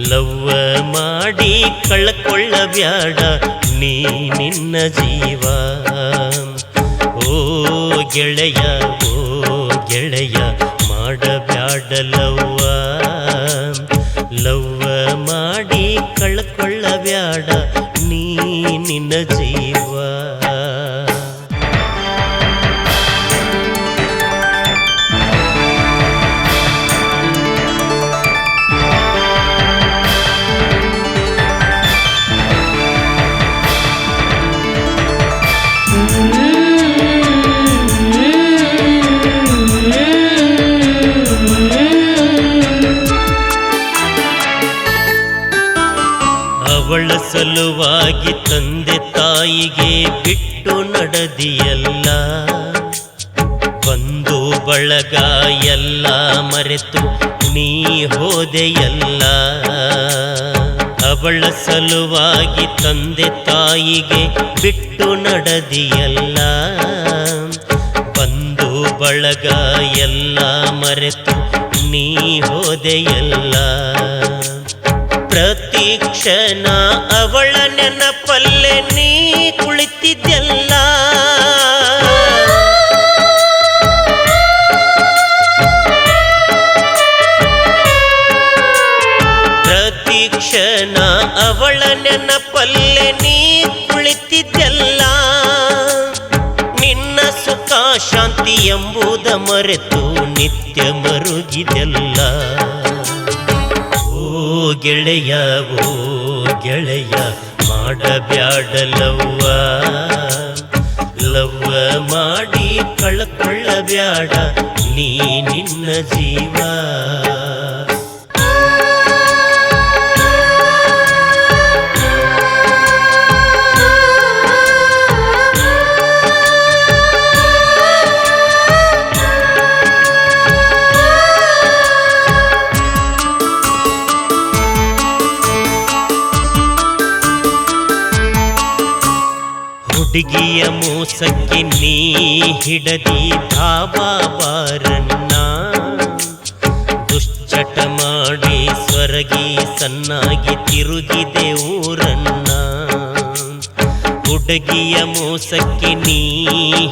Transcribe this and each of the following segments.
ಲವ್ವ ಮಾಡಿ ಕಳ್ಕೊಳ್ಳಬ್ಯಾಡ ನೀ ನಿನ್ನ ಜೀವ. ಓ ಗೆಳೆಯ ಓ ಗೆಳೆಯ ಮಾಡಬ್ಯಾಡ ಲವ್ವ. ಲವ್ವ ಮಾಡಿ ಕಳ್ಕೊಳ್ಳಬ್ಯಾಡ ನೀ ನಿನ್ನ ಜೀವ. ಅವಳ ಸಲುವಾಗಿ ತಂದೆ ತಾಯಿಗೆ ಬಿಟ್ಟು ನಡೆದಿಯಲ್ಲ. ಬಂಧು ಬಳಗ ಎಲ್ಲ ಮರೆತು ನೀ ಹೋದೆಯಲ್ಲ. ಅವಳ ಸಲುವಾಗಿ ತಂದೆ ತಾಯಿಗೆ ಬಿಟ್ಟು ನಡೆದಿಯಲ್ಲ. ಬಂಧು ಬಳಗ ಎಲ್ಲ ಮರೆತು ನೀ ಹೋದೆಯಲ್ಲ. ಪ್ರತಿ ಕ್ಷಣ ಅವಳ ನೆನಪಲ್ಲೇ ನೀ ಕುಳಿತಿದ್ದೆಲ್ಲ. ಪ್ರತಿ ಕ್ಷಣ ಅವಳ ನೆನಪಲ್ಲೇ ನೀ ಕುಳಿತಿದ್ದೆಲ್ಲ. ನಿನ್ನ ಸುಖ ಶಾಂತಿ ಎಂಬುದ ಮರೆತು ನಿತ್ಯ ಮರುಗಿದೆಲ್ಲ. ಓ ಗೆಳೆಯ ಓ ಗೆಳೆಯ ಮಾಡಬ್ಯಾಡ ಲವ್ವ. ಲವ್ವ ಮಾಡಿ ಕಳ್ಕೊಳ್ಳಬ್ಯಾಡ ನೀ ನಿನ್ನ ಜೀವ. ಹುಡುಗಿಯ ಮೋಸಕ್ಕೆ ನೀ ಹಿಡದಿ ಧಾಬಾರನ್ನ. ದುಶ್ಚಟ ಮಾಡಿ ಸ್ವರ್ಗಿ ಸನ್ನಾಗಿ ತಿರುಗಿದೆ ಊರನ್ನ. ಹುಡುಗಿಯ ಮೋಸಕ್ಕೆ ನೀ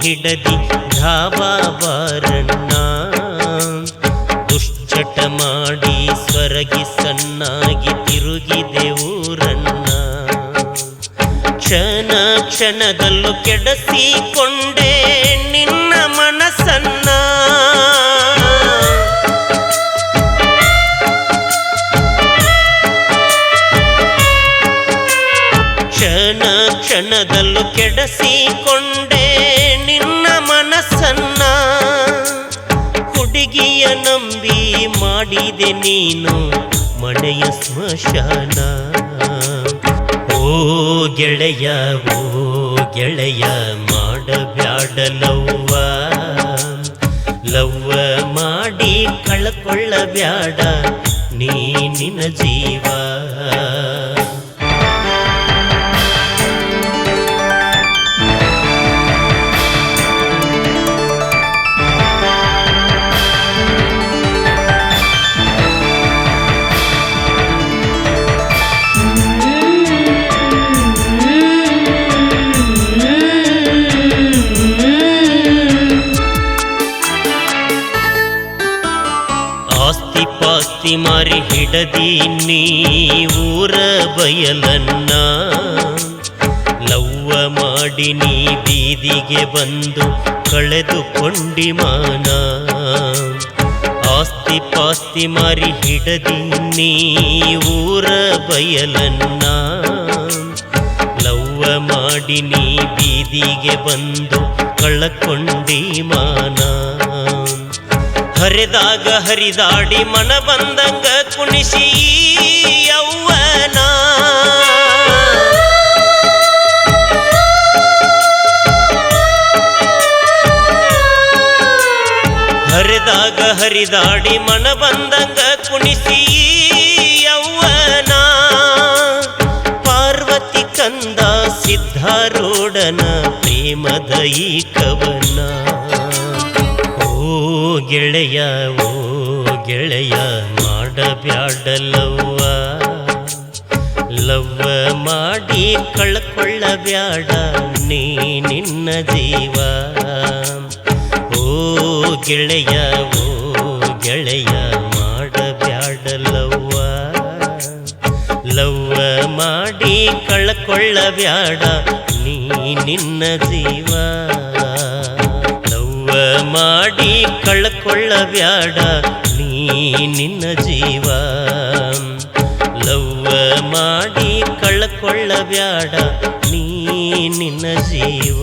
ಹಿಡದಿ ಧಾಬಾರನ್ನ. ದುಶ್ಚಟ ಮಾಡಿ ಸ್ವರ್ಗಿ ಸನ್ನಾಗಿ ತಿರುಗಿದೆ ಊರನ್ನ. ಕ್ಷಣ ಕ್ಷಣದಲ್ಲೂ ಕೆಡಿಸಿಕೊಂಡೆ ನಿನ್ನ ಮನಸ್ಸನ್ನ. ಕ್ಷಣ ಕ್ಷಣದಲ್ಲೂ ಕೆಡಿಸಿಕೊಂಡೆ ನಿನ್ನ ಮನಸ್ಸನ್ನ. ಹುಡುಗಿಯ ನಂಬಿ ಮಾಡಿದೆ ನೀನು ಮನೆಯ ಸ್ಮಶಾನ. ಓ ಗೆಳೆಯ ಓ ಗೆಳೆಯ ಮಾಡಬ್ಯಾಡ ಲವ್ವ. ಲವ್ವ ಮಾಡಿ ಕಳ್ಕೊಳ್ಳಬ್ಯಾಡ ನೀ ನಿನ್ನ ಜೀವ. ಆಸ್ತಿ ಪಾಸ್ತಿ ಮಾರಿ ಹಿಡದಿ ನೀ ಊರ ಬಯಲನ್ನ. ಲವ್ವ ಮಾಡಿ ನೀ ಬೀದಿಗೆ ಬಂದು ಕಳೆದುಕೊಂಡಿ ಮಾನ. ಆಸ್ತಿ ಪಾಸ್ತಿ ಮಾರಿ ಹಿಡದಿ ನೀ ಊರ ಬಯಲನ್ನ. ಲವ್ವ ಮಾಡಿ ನೀ ಬೀದಿಗೆ ಬಂದು ಕಳಕೊಂಡಿ ಮಾನ. ಹರಿದಾಗ ಹರಿದಾಡಿ ಮನ ಬಂದಂಗ ಕುಣಿಸಿ ಯೌವನ. ಹರಿದಾಗ ಹರಿದಾಡಿ ಮನ ಬಂದಂಗ ಕುಣಿಸಿ ಯೌವನ. ಪಾರ್ವತಿ ಕಂದ ಸಿದ್ಧಾರೂಢನ ಪ್ರೇಮದ ಈ ಕವನ. ಓ ಗೆಳೆಯ ಓ ಗೆಳೆಯ ಮಾಡಬ್ಯಾಡ ಲವ್ವ. ಲವ್ವ ಮಾಡಿ ಕಳ್ಕೊಳ್ಳಬ್ಯಾಡ ನೀ ನಿನ್ನ ಜೀವ. ಓ ಗೆಳೆಯ ಓ ಗೆಳೆಯ ಮಾಡಬ್ಯಾಡ ಲವ್ವ. ಲವ್ವ ಮಾಡಿ ಕಳ್ಕೊಳ್ಳಬ್ಯಾಡ ನೀ ನಿನ್ನ ಜೀವ. ಲವ್ವ ಮಾಡಿ ಕಳ್ಕೊಳ್ಳಬ್ಯಾಡ ನೀ ನಿನ್ನ ಜೀವ. ಲವ್ವ ಮಾಡಿ ಕಳ್ಕೊಳ್ಳಬ್ಯಾಡ ನೀ ನಿನ್ನ ಜೀವ.